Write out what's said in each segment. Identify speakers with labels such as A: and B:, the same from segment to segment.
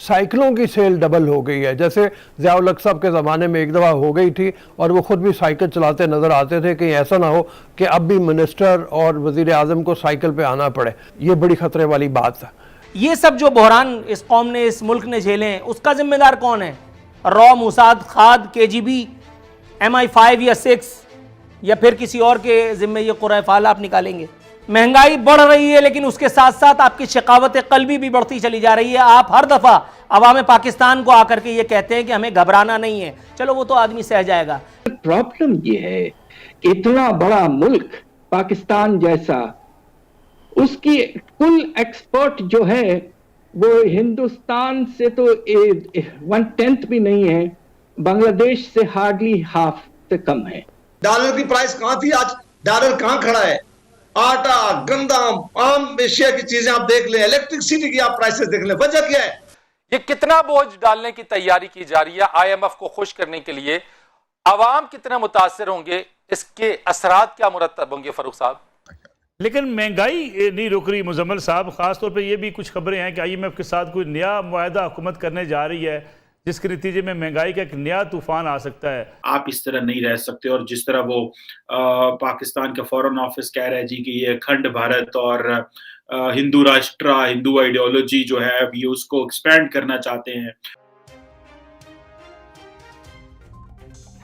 A: साइकिलों की cell double हो गई है। जैसे ज़ियाउल हक साहब के ज़माने में एक दफ़ा हो गई थी और वो ख़ुद भी साइकिल चलाते नज़र आते थे, कहीं ऐसा ना हो कि अब भी मिनिस्टर और वज़ीर आज़म को साइकिल पे आना पड़े। ये बड़ी ख़तरे वाली बात है।
B: ये सब जो बहरान इस कौम ने, इस मुल्क ने झेले हैं, उसका जिम्मेदार कौन है? रॉ, मुसाद, खाद, KGB, MI5 या 6 या फिर किसी और के जिम्मे ये कुराए फाल आप निकालेंगे? महंगाई बढ़ रही है, लेकिन उसके साथ साथ आपकी शकावत कल्बी भी बढ़ती चली जा रही है। आप हर दफ़ा अवाम पाकिस्तान को आकर के ये कहते हैं कि हमें घबराना नहीं है। चलो वो तो आदमी सह जाएगा।
C: प्रॉब्लम ये है कि इतना बड़ा मुल्क पाकिस्तान जैसा, उसकी कुल एक्सपोर्ट जो है वो हिंदुस्तान से तो 1/10 भी नहीं है, बांग्लादेश से हार्डली हाफ से कम है।
D: डॉलर की प्राइस कहां थी, आज डॉलर कहां खड़ा है? आटा, गंदम, आम एशिया की चीजें आप देख लें, इलेक्ट्रिसिटी की आप प्राइसेस देख लें। वजह क्या है?
E: ये कितना बोझ डालने की तैयारी की जा रही है IMF को खुश करने के लिए? आवाम कितना मुतासर होंगे, इसके असरात क्या मुरतब होंगे फरूख साहब?
F: लेकिन महंगाई नहीं रुक रही मुजम्मल साहब। खासतौर पे ये भी कुछ खबरें हैं कि IMF के साथ कोई नया मुआहदा हुकूमत करने जा रही है, जिसके नतीजे में महंगाई का एक नया तूफान आ सकता है।
G: आप इस तरह नहीं रह सकते। और जिस तरह वो पाकिस्तान का फॉरेन ऑफिस कह रहा है जी कि ये अखंड भारत और हिंदू राष्ट्र, हिंदू आइडियोलॉजी जो है ये उसको एक्सपेंड करना चाहते हैं।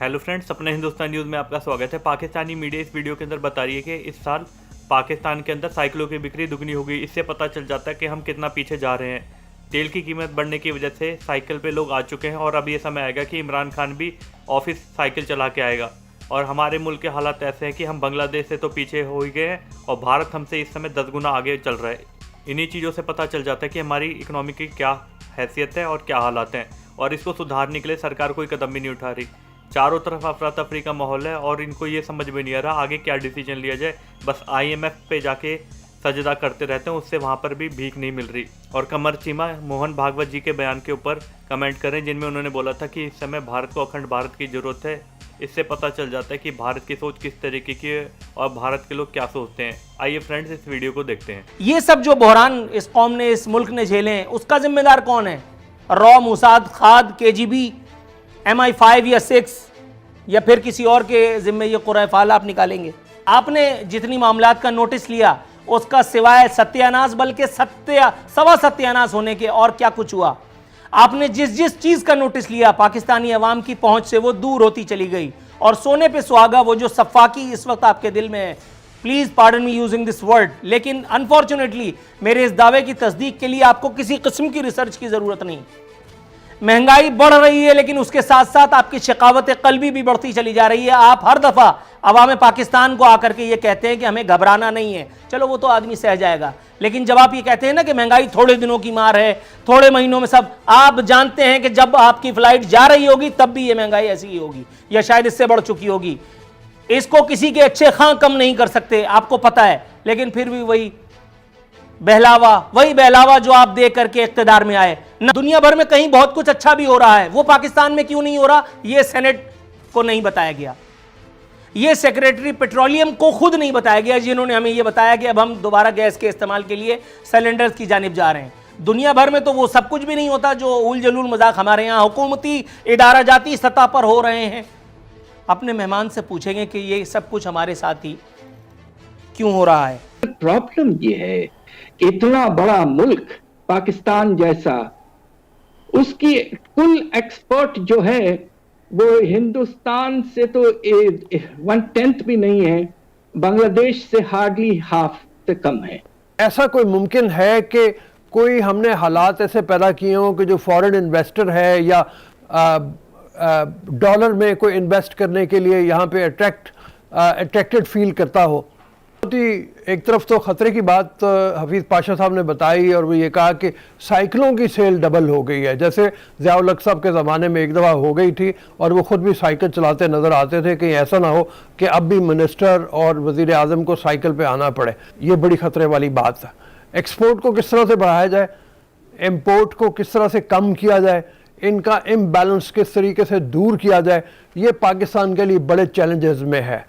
H: हेलो फ्रेंड्स, अपने हिंदुस्तान न्यूज़ में आपका स्वागत है। पाकिस्तानी मीडिया इस वीडियो के अंदर बता रही है कि इस साल पाकिस्तान के अंदर साइकिलों की बिक्री दुगनी हो गई। इससे पता चल जाता है कि हम कितना पीछे जा रहे हैं। तेल की कीमत बढ़ने की वजह से साइकिल पे लोग आ चुके हैं और अब ये समय आएगा कि इमरान खान भी ऑफिस साइकिल चला के आएगा। और हमारे मुल्क के हालात ऐसे हैं कि हम बांग्लादेश से तो पीछे हो ही गए हैं और भारत हमसे इस समय 10 गुना आगे चल रहा है। इन्हीं चीज़ों से पता चल जाता है कि हमारी इकनॉमी की क्या हैसियत है और क्या हालात हैं, और इसको सुधारने के लिए सरकार कोई कदम भी नहीं उठा रही। चारों तरफ अफरा तफरी का माहौल है और इनको ये समझ में नहीं आ रहा आगे क्या डिसीजन लिया जाए। बस IMF पे जाके सजदा करते रहते हैं, उससे वहाँ पर भी भीख नहीं मिल रही। और कमर चीमा मोहन भागवत जी के बयान के ऊपर कमेंट करें, जिनमें उन्होंने बोला था कि इस समय भारत को अखंड भारत की ज़रूरत है। इससे पता चल जाता है कि भारत की सोच किस तरीके की है और भारत के लोग क्या सोचते हैं। आइए फ्रेंड्स, इस वीडियो को देखते हैं।
B: ये सब जो बहरान इस कौम ने, इस मुल्क ने झेले हैं, उसका जिम्मेदार कौन है? रॉ, मुसाद, खाद, KGB, MI5 या 6 या फिर किसी और के जिम्मे ये कुराए फाल आप निकालेंगे? आपने जितनी मामलात का नोटिस लिया उसका सिवाय सत्यानाश, बल्कि सवा सत्यानाश होने के और क्या कुछ हुआ? आपने जिस जिस चीज़ का नोटिस लिया पाकिस्तानी अवाम की पहुंच से वो दूर होती चली गई। और सोने पे सुहागा वो जो सफ़ाकी इस वक्त आपके दिल में है, please pardon me using this word, लेकिन अनफॉर्चुनेटली मेरे इस दावे की तस्दीक के लिए आपको किसी किस्म की रिसर्च की ज़रूरत नहीं। महंगाई बढ़ रही है, लेकिन उसके साथ साथ आपकी शकावत कल्बी भी बढ़ती चली जा रही है। आप हर दफ़ा अवाम पाकिस्तान को आकर के ये कहते हैं कि हमें घबराना नहीं है। चलो वो तो आदमी सह जाएगा, लेकिन जब आप ये कहते हैं ना कि महंगाई थोड़े दिनों की मार है, थोड़े महीनों में सब, आप जानते हैं कि जब आपकी फ्लाइट जा रही होगी तब भी ये महंगाई ऐसी ही होगी या शायद इससे बढ़ चुकी होगी। इसको किसी के अच्छे खां कम नहीं कर सकते, आपको पता है, लेकिन फिर भी वही बहलावा जो आप दे करके इख्तिदार में आए ना। दुनिया भर में कहीं बहुत कुछ अच्छा भी हो रहा है, वो पाकिस्तान में क्यों नहीं हो रहा? ये सेनेट को नहीं बताया गया, ये सेक्रेटरी पेट्रोलियम को खुद नहीं बताया गया, जिन्होंने हमें ये बताया कि अब हम दोबारा गैस के इस्तेमाल के लिए सिलेंडर्स की जानिब जा रहे हैं। दुनिया भर में तो वो सब कुछ भी नहीं होता जो उल जलूल मजाक हमारे यहाँ हुकूमती इदारा जाती सतह पर हो रहे हैं। अपने मेहमान से पूछेंगे कि ये सब कुछ हमारे साथ ही क्यों हो रहा है।
C: प्रॉब्लम ये है कि इतना बड़ा मुल्क पाकिस्तान जैसा, उसकी कुल एक्सपोर्ट जो है वो हिंदुस्तान से तो 1/10 भी नहीं है, बांग्लादेश से हार्डली हाफ से कम है।
A: ऐसा कोई मुमकिन है कि कोई हमने हालात ऐसे पैदा किए हों कि जो फॉरेन इन्वेस्टर है या डॉलर में कोई इन्वेस्ट करने के लिए यहाँ पे अट्रैक्टेड फील करता हो? एक तरफ तो ख़तरे की बात हफीज़ पाशा साहब ने बताई और वो ये कहा कि साइकिलों की सेल डबल हो गई है। जैसे ज़ियाउल हक साहब के ज़माने में एक दफ़ा हो गई थी और वो ख़ुद भी साइकिल चलाते नज़र आते थे, कहीं ऐसा ना हो कि अब भी मिनिस्टर और वज़ीर आज़म को साइकिल पे आना पड़े। ये बड़ी ख़तरे वाली बात है। एक्सपोर्ट को किस तरह से बढ़ाया जाए, इम्पोर्ट को किस तरह से कम किया जाए, इनका इम्बैलेंस किस तरीके से दूर किया जाए, ये पाकिस्तान के लिए बड़े चैलेंजेस में है।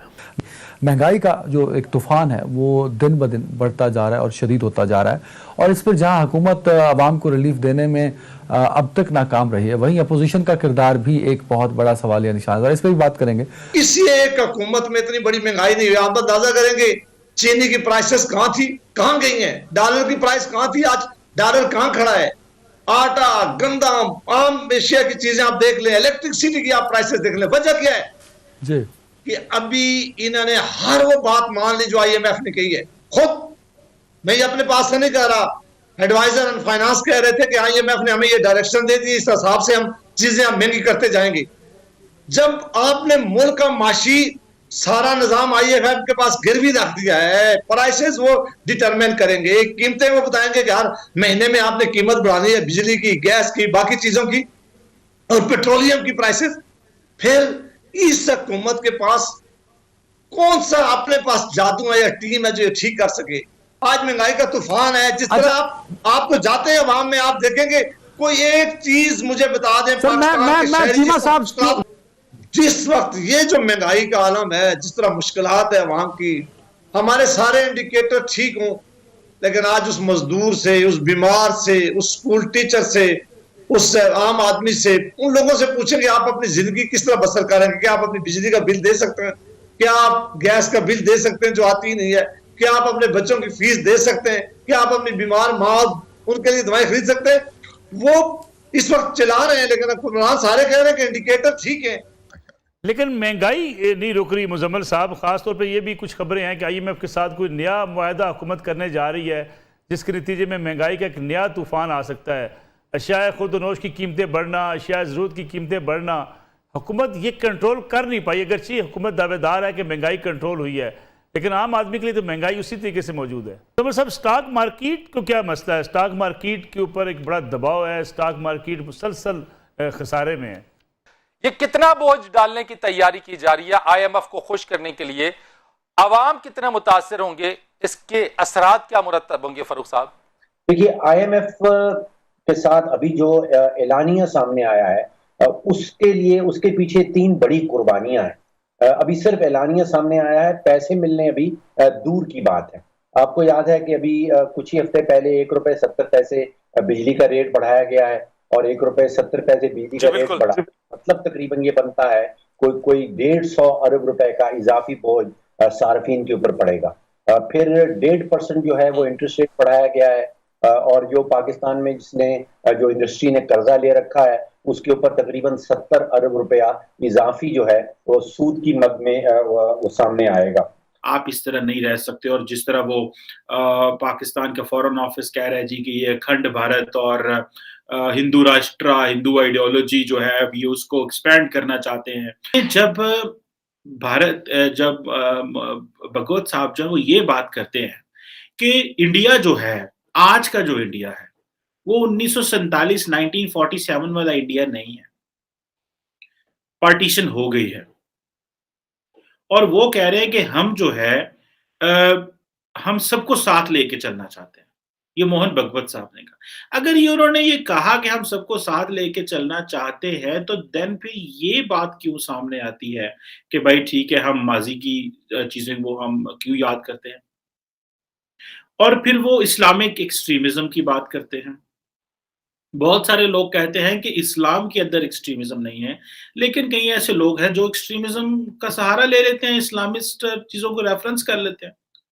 I: महंगाई का जो एक तूफान है वो दिन ब दिन बढ़ता जा रहा है और शदीद होता जा रहा है, और इस पर जहां हुकूमत आवाम को रिलीफ देने में अब तक नाकाम रही है, वहीं अपोजिशन का किरदार भी एक बहुत बड़ा सवालिया निशान है। इस पर भी बात करेंगे।
D: किसी एक हुकूमत में इतनी बड़ी महंगाई नहीं हुई। आप अंदाजा करेंगे चीनी की प्राइसेस कहां थी, कहां गई हैं? डॉलर की प्राइस कहां थी, आज डॉलर कहां खड़ा है? आटा, गंदम, आम एशिया की चीजें आप देख लें, इलेक्ट्रिसिटी की आप प्राइसेस देख लें। वजह क्या है
I: जी
D: कि अभी इन्होंने हर वो बात मान ली जो IMF ने कही है। खुद मैं ये अपने पास से नहीं कह रहा, एडवाइजर एंड फाइनेंस कह रहे थे कि IMF ने हमें ये डायरेक्शन दे दी, इस हिसाब से हम चीजें हम महंगी करते जाएंगे। जब आपने मुल्क का माशी सारा निजाम IMF के पास गिरवी रख दिया है, प्राइसेस वो डिटरमिन करेंगे, कीमतें वो बताएंगे कि हर महीने में आपने कीमत बढ़ानी है बिजली की, गैस की, बाकी चीजों की और पेट्रोलियम की प्राइसेस। फिर इस हुकूमत के पास कौन सा अपने पास जादू है या टीम है जो ये ठीक कर सके? आज महंगाई का तूफान है। जिस तरह आपको जाते हैं अवाम में, आप देखेंगे कोई एक चीज मुझे बता दें
A: मैं चीमा साहब,
D: जिस वक्त ये जो महंगाई का आलम है, जिस तरह मुश्किलात है अवाम की, हमारे सारे इंडिकेटर ठीक हों, लेकिन आज उस मजदूर से, उस बीमार से, उस स्कूल टीचर से, उस आम आदमी से, उन लोगों से पूछेंगे आप अपनी जिंदगी किस तरह बसर करेंगे? क्या आप अपनी बिजली का बिल दे सकते हैं? क्या आप गैस का बिल दे सकते हैं जो आती ही नहीं है? क्या आप अपने बच्चों की फीस दे सकते हैं? क्या आप अपनी बीमार माँ उनके लिए दवाएं खरीद सकते हैं? वो इस वक्त चला रहे हैं, लेकिन हुक्मरान सारे कह रहे हैं कि इंडिकेटर ठीक है।
F: लेकिन महंगाई नहीं रुक रही मुजम्मल साहब। खासतौर पे ये भी कुछ खबरें हैं कि IMF के साथ कोई नया मुआहदा हुकूमत करने जा रही है, जिसके नतीजे में महंगाई का एक नया तूफान आ सकता है। अशिया खुर्दनोश की कीमतें बढ़ना, अशिया ज़रूरत की कीमतें बढ़ना, हुकूमत ये कंट्रोल कर नहीं पाई। अगरचे हुकूमत दावेदार है कि महंगाई कंट्रोल हुई है, लेकिन आम आदमी के लिए तो महंगाई उसी तरीके से मौजूद है। तो मतलब सब स्टॉक मार्केट को क्या मसला है? स्टॉक मार्केट के ऊपर एक बड़ा दबाव है, स्टॉक मार्केट मुसलसल खसारे में है।
E: ये कितना बोझ डालने की तैयारी की जा रही है IMF को खुश करने के लिए? अवाम कितना मुतासर होंगे? इसके असरात क्या मुरतब होंगे? फारूक साहब,
J: देखिए, IMF के साथ अभी जो एलानिया सामने आया है, उसके लिए उसके पीछे 3 बड़ी कुर्बानियां हैं। अभी सिर्फ एलानिया सामने आया है, पैसे मिलने अभी दूर की बात है। आपको याद है कि अभी कुछ ही हफ्ते पहले ₹1.70 बिजली का रेट बढ़ाया गया है और ₹1.70 बिजली का रेट बढ़ा, मतलब तकरीबन ये बनता है कोई 150 अरब रुपए का इजाफी बोझ सार्फिन के ऊपर पड़ेगा। फिर 1.5% जो है वो इंटरेस्ट रेट बढ़ाया गया है, और जो पाकिस्तान में जो इंडस्ट्री ने कर्जा ले रखा है उसके ऊपर तकरीबन 70 अरब रुपया इजाफी जो है वो सूद की मद में वो सामने आएगा।
G: आप इस तरह नहीं रह सकते। और जिस तरह वो पाकिस्तान का फॉरेन ऑफिस कह रहा है जी कि ये अखंड भारत और हिंदू राष्ट्र, हिंदू आइडियोलॉजी जो है अभी उसको एक्सपेंड करना चाहते हैं। जब भगवत साहब जब वो ये बात करते हैं कि इंडिया जो है, आज का जो इंडिया है वो 1947 वाला इंडिया नहीं है, पार्टीशन हो गई है। और वो कह रहे हैं कि हम जो है हम सबको साथ लेके चलना चाहते हैं। ये मोहन भगवत साहब ने कहा। अगर ये उन्होंने ये कहा कि हम सबको साथ लेके चलना चाहते हैं, तो देन फिर ये बात क्यों सामने आती है कि भाई ठीक है, हम माजी की चीजें वो हम क्यों याद करते हैं? और फिर वो इस्लामिक एक्सट्रीमिज्म की बात करते हैं। बहुत सारे लोग कहते हैं कि इस्लाम के अंदर एक्सट्रीमिज्म नहीं है, लेकिन कई ऐसे लोग हैं जो एक्सट्रीमिज्म का सहारा ले लेते हैं, इस्लामिस्ट चीजों को रेफरेंस कर लेते हैं।